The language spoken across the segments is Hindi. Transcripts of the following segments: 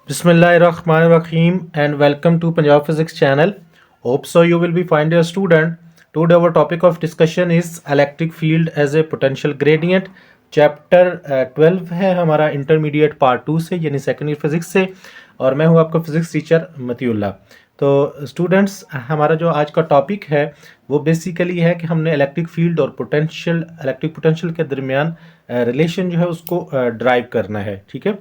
Bismillahirrahmanirrahim and welcome to Punjab Physics channel. Hope so you will be fine dear student. Today our topic of discussion is electric field as a potential gradient. Chapter 12 है हमारा इंटरमीडिएट पार्ट 2 से यानी सेकेंड ईयर फिजिक्स से और मैं हूँ आपका फिजिक्स टीचर मतीउल्लाह। तो स्टूडेंट्स हमारा जो आज का टॉपिक है वो बेसिकली है कि हमने इलेक्ट्रिक फील्ड और इलेक्ट्रिक पोटेंशियल के दरमियान रिलेशन जो है उसको ड्राइव करना है। ठीक है,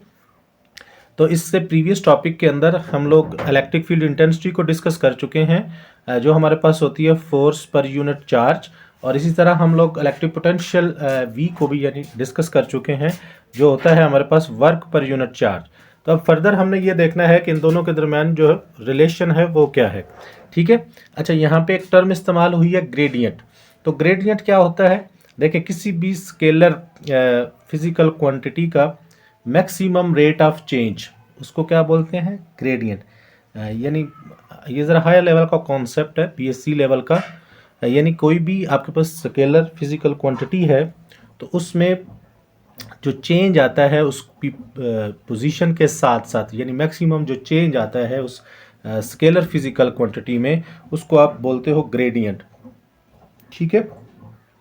तो इससे प्रीवियस टॉपिक के अंदर हम लोग इलेक्ट्रिक फील्ड इंटेंसिटी को डिस्कस कर चुके हैं जो हमारे पास होती है फोर्स पर यूनिट चार्ज, और इसी तरह हम लोग इलेक्ट्रिक पोटेंशियल वी को भी यानी डिस्कस कर चुके हैं जो होता है हमारे पास वर्क पर यूनिट चार्ज। तो अब फर्दर हमने ये देखना है कि इन दोनों के दरमियान जो रिलेशन है वो क्या है। ठीक है, अच्छा यहाँ पे एक टर्म इस्तेमाल हुई है ग्रेडियंट। तो ग्रेडियंट क्या होता है, देखिए किसी भी स्केलर फिजिकल क्वांटिटी का मैक्सिमम रेट ऑफ चेंज उसको क्या बोलते हैं, ग्रेडियंट। यानी ये ज़रा हायर लेवल का कॉन्सेप्ट है, पीएससी लेवल का। यानी कोई भी आपके पास स्केलर फिजिकल क्वांटिटी है तो उसमें जो चेंज आता है उस पोजीशन के साथ साथ, यानी मैक्सिमम जो चेंज आता है उस स्केलर फिजिकल क्वांटिटी में, उसको आप बोलते हो ग्रेडियंट। ठीक है,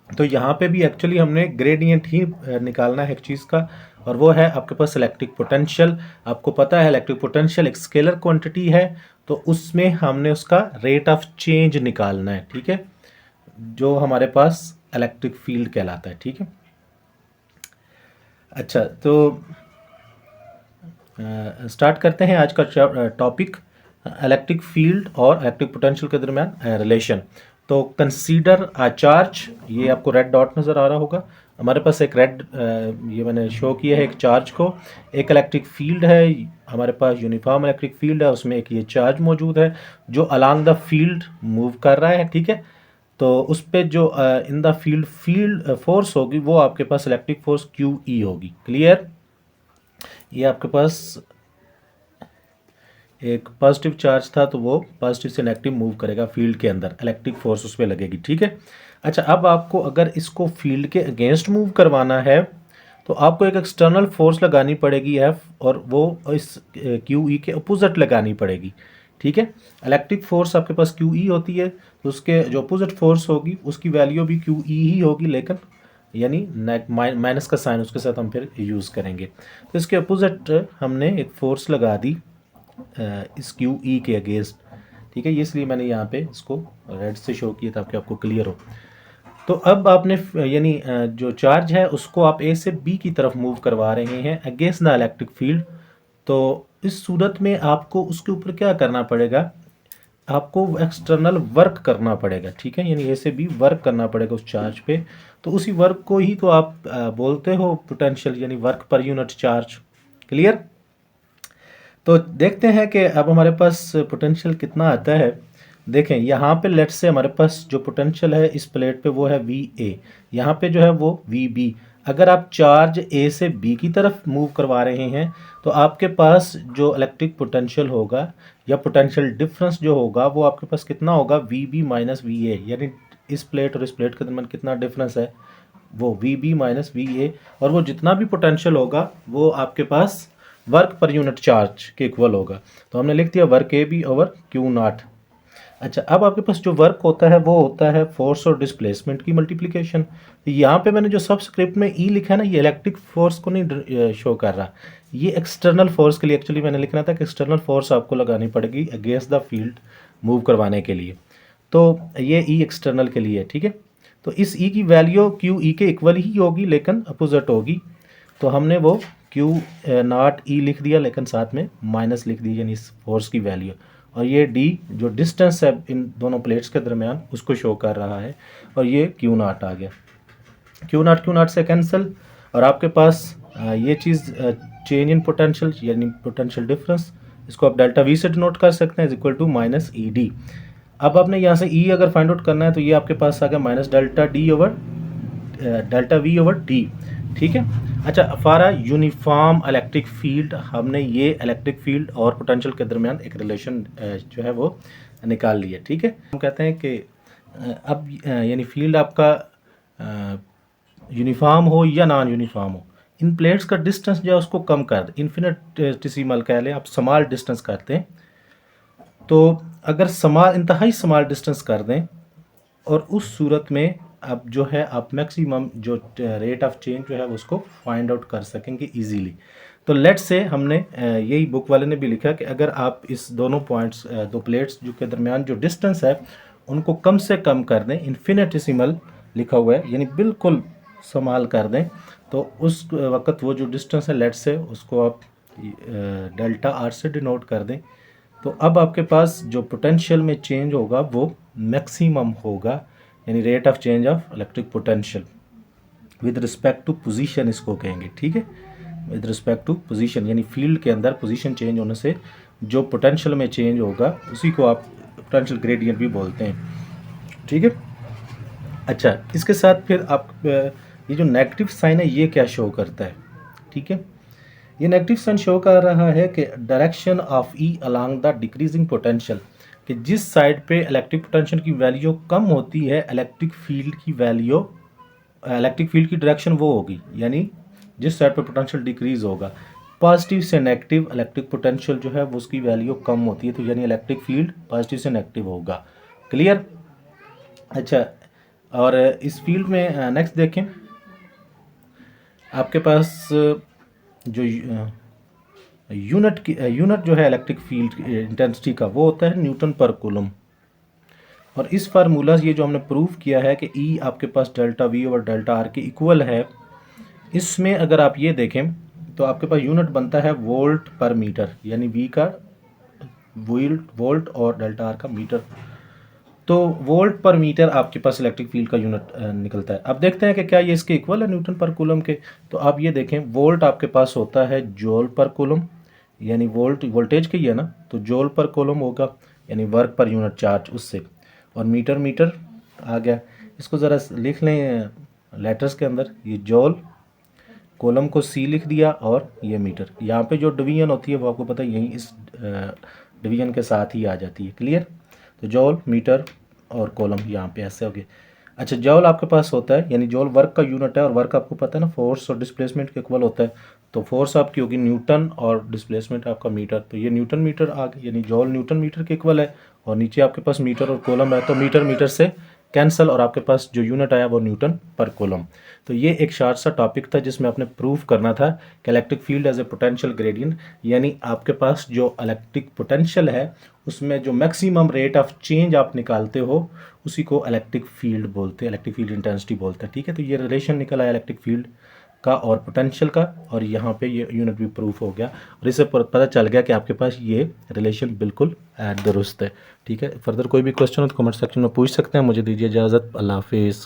तो यहाँ पे भी एक्चुअली हमने ग्रेडियंट ही निकालना है एक चीज़ का, और वो है आपके पास इलेक्ट्रिक पोटेंशियल। आपको पता है इलेक्ट्रिक पोटेंशियल एक स्केलर क्वांटिटी है, तो उसमें हमने उसका रेट ऑफ चेंज निकालना है। ठीक है, जो हमारे पास इलेक्ट्रिक फील्ड कहलाता है। ठीक है, अच्छा तो स्टार्ट करते हैं आज का टॉपिक, इलेक्ट्रिक फील्ड और इलेक्ट्रिक पोटेंशियल के दरमियान रिलेशन। तो कंसीडर अ चार्ज, ये आपको रेड डॉट नज़र आ रहा होगा। हमारे पास एक रेड ये मैंने शो किया है एक चार्ज को, एक इलेक्ट्रिक फील्ड है हमारे पास, यूनिफॉर्म इलेक्ट्रिक फील्ड है, उसमें एक ये चार्ज मौजूद है जो अलोंग द फील्ड मूव कर रहा है। ठीक है, तो उस पर जो इन द फील्ड फोर्स होगी वो आपके पास इलेक्ट्रिक फोर्स क्यू ई होगी। क्लियर, ये आपके पास एक पॉजिटिव चार्ज था तो वो पॉजिटिव से नेगेटिव मूव करेगा फील्ड के अंदर, इलेक्ट्रिक फोर्स उस पर लगेगी। ठीक है, अच्छा अब आपको अगर इसको फील्ड के अगेंस्ट मूव करवाना है तो आपको एक एक्सटर्नल फोर्स लगानी पड़ेगी एफ, और वो इस क्यू ई के अपोजिट लगानी पड़ेगी। ठीक है, इलेक्ट्रिक फोर्स आपके पास क्यू ई होती है तो उसके जो अपोजिट फोर्स होगी उसकी वैल्यू भी क्यू ई ही होगी, लेकिन यानी माइनस का साइन उसके साथ हम फिर यूज़ करेंगे। तो इसके अपोजिट हमने एक फोर्स लगा दी इस क्यू ई के अगेंस्ट। ठीक है, इसलिए मैंने यहाँ पे इसको रेड से शो किया ताकि आपको क्लियर हो। तो अब आपने यानी जो चार्ज है उसको आप ए से बी की तरफ मूव करवा रहे हैं अगेंस्ट द इलेक्ट्रिक फील्ड। तो इस सूरत में आपको उसके ऊपर क्या करना पड़ेगा, आपको एक्सटर्नल वर्क करना पड़ेगा। ठीक है, यानी ए से बी वर्क करना पड़ेगा उस चार्ज पे। तो उसी वर्क को ही तो आप बोलते हो पोटेंशियल, यानी वर्क पर यूनिट चार्ज। क्लियर, तो देखते हैं कि अब हमारे पास पोटेंशियल कितना आता है। देखें यहाँ पे लेट से हमारे पास जो पोटेंशियल है इस प्लेट पे वो है वी ए, यहाँ पे जो है वो वी बी। अगर आप चार्ज ए से बी की तरफ मूव करवा रहे हैं तो आपके पास जो इलेक्ट्रिक पोटेंशियल होगा या पोटेंशियल डिफरेंस जो होगा वो आपके पास कितना होगा, V B minus V A. यानी इस प्लेट और इस प्लेट के दरमियान कितना डिफरेंस है, वो V B minus V A, और वो जितना भी पोटेंशियल होगा वो आपके पास वर्क पर यूनिट चार्ज के इक्वल होगा। तो हमने लिख दिया work A B over Q naught. अच्छा अब आपके पास जो वर्क होता है वो होता है फोर्स और डिस्प्लेसमेंट की मल्टीप्लिकेशन। यहाँ पे मैंने जो सबस्क्रिप्ट में ई लिखा है ना, ये इलेक्ट्रिक फोर्स को नहीं शो कर रहा, ये एक्सटर्नल फोर्स के लिए एक्चुअली मैंने लिखना था कि एक्सटर्नल फोर्स आपको लगानी पड़ेगी अगेंस्ट द फील्ड मूव करवाने के लिए। तो ये ई एक्सटर्नल के लिए है। ठीक है, तो इस ई की वैल्यू क्यू ई के इक्वल ही होगी लेकिन अपोजिट होगी। तो हमने वो क्यू नॉट ई लिख दिया लेकिन साथ में माइनस लिख दी, यानी इस फोर्स की वैल्यू। और ये डी जो डिस्टेंस है इन दोनों प्लेट्स के दरमियान उसको शो कर रहा है, और ये क्यू नॉट आ गया। क्यू नॉट से कैंसिल, और आपके पास ये चीज़ चेंज इन पोटेंशियल यानी पोटेंशियल डिफरेंस, इसको आप डेल्टा वी से डिनोट कर सकते हैं, is equal to minus E D. अब आपने यहाँ से ई अगर फाइंड आउट करना है तो ये आपके पास आ गया minus delta D over delta we over D. ठीक है, अच्छा for a uniform electric field हमने ये इलेक्ट्रिक फील्ड और पोटेंशियल के दरमियान एक रिलेशन जो है वो निकाल लिया। ठीक है, हम कहते हैं कि अब यानी फील्ड आपका यूनिफॉर्म हो या नॉन यूनिफॉर्म हो, इन प्लेट्स का डिस्टेंस जो है उसको कम कर दें, इन्फिनिटेसिमल कह लें आप, स्मॉल डिस्टेंस करते हैं। तो अगर स्मॉल इंतहाई स्मॉल डिस्टेंस कर दें और उस सूरत में अब जो है आप मैक्सिमम जो रेट ऑफ चेंज जो है उसको फाइंड आउट कर सकेंगे इजीली। तो लेट्स से हमने यही बुक वाले ने भी लिखा कि अगर आप इस दोनों पॉइंट्स दो प्लेट्स जो के दरमियान जो डिस्टेंस है उनको कम से कम कर दें, इन्फिनिटेसिमल लिखा हुआ है यानी बिल्कुल स्मॉल कर दें, तो उस वक्त वो जो डिस्टेंस है लेट्स से उसको आप डेल्टा आर से डिनोट कर दें। तो अब आपके पास जो पोटेंशियल में चेंज होगा वो मैक्सिमम होगा, यानी rate of change of electric potential with respect to position इसको कहेंगे, ठीक है। विद रिस्पेक्ट टू पोजीशन यानी फील्ड के अंदर पोजीशन चेंज होने से जो पोटेंशियल में चेंज होगा उसी को आप पोटेंशियल ग्रेडियंट भी बोलते हैं, ठीक है। अच्छा, इसके साथ फिर आप ये जो नेगेटिव साइन है ये क्या शो करता है, ठीक है। ये नेगेटिव साइन शो कर रहा है कि direction of E along the decreasing potential, कि जिस साइड पे इलेक्ट्रिक पोटेंशियल की वैल्यू कम होती है इलेक्ट्रिक फील्ड की वैल्यू, इलेक्ट्रिक फील्ड की डायरेक्शन वो होगी, यानी जिस साइड पे पोटेंशियल डिक्रीज होगा। पॉजिटिव से नेगेटिव इलेक्ट्रिक पोटेंशियल जो है वो उसकी वैल्यू कम होती है, तो यानी इलेक्ट्रिक फील्ड पॉजिटिव से नेगेटिव होगा। क्लियर। अच्छा, और इस फील्ड में नेक्स्ट देखें, आपके पास जो यूनिट जो है इलेक्ट्रिक फील्ड इंटेंसिटी का वो होता है न्यूटन पर कूलम। और इस फार्मूला ये जो हमने प्रूव किया है कि ई आपके पास डेल्टा वी और डेल्टा आर के इक्वल है, इसमें अगर आप ये देखें तो आपके पास यूनिट बनता है वोल्ट पर मीटर, यानी वी का वोल्ट और डेल्टा आर का मीटर। तो वोल्ट पर मीटर आपके पास इलेक्ट्रिक फील्ड का यूनिट निकलता है। अब देखते हैं कि क्या ये इसके इक्वल है न्यूटन पर कूलम के। तो आप ये देखें, वोल्ट आपके पास होता है जूल पर कूलम, यानी वोल्ट वोल्टेज के ही है ना, तो जूल पर कूलम होगा यानी वर्क पर यूनिट चार्ज उससे। और मीटर आ गया, इसको ज़रा लिख लें लेटर्स के अंदर, ये जूल, कॉलम को सी लिख दिया और ये मीटर। यहाँ पे जो डिवीजन होती है वो आपको पता है यहीं इस डिवीजन के साथ ही आ जाती है। क्लियर। तो जॉल, मीटर और कॉलम यहाँ पे ऐसे हो गए। अच्छा, जॉल आपके पास होता है यानी जॉल वर्क का यूनिट है, और वर्क आपको पता है ना फोर्स और डिस्प्लेसमेंट के इक्वल होता है। तो फोर्स आपकी होगी न्यूटन और डिस्प्लेसमेंट आपका मीटर, तो ये न्यूटन मीटर आ गया, यानी जॉल न्यूटन मीटर के इक्वल है। और नीचे आपके पास मीटर और कॉलम है, तो मीटर से कैंसल और आपके पास जो यूनिट आया वो न्यूटन पर कूलम। तो ये एक शार्ट सा टॉपिक था जिसमें आपने प्रूव करना था कि electric field as a potential gradient, यानी आपके पास जो इलेक्ट्रिक पोटेंशियल है उसमें जो मैक्सिमम रेट ऑफ चेंज आप निकालते हो उसी को इलेक्ट्रिक फील्ड बोलते हैं, इलेक्ट्रिक फील्ड इंटेंसिटी बोलते हैं, ठीक है। तो ये रिलेशन निकल आया इलेक्ट्रिक फील्ड का और पोटेंशियल का, और यहाँ पे ये यूनिट भी प्रूफ हो गया और इससे पता चल गया कि आपके पास ये रिलेशन बिल्कुल दुरुस्त है, ठीक है। फर्दर कोई भी क्वेश्चन हो तो कमेंट सेक्शन में पूछ सकते हैं। मुझे दीजिए इजाज़त, अल्लाह हाफिज़।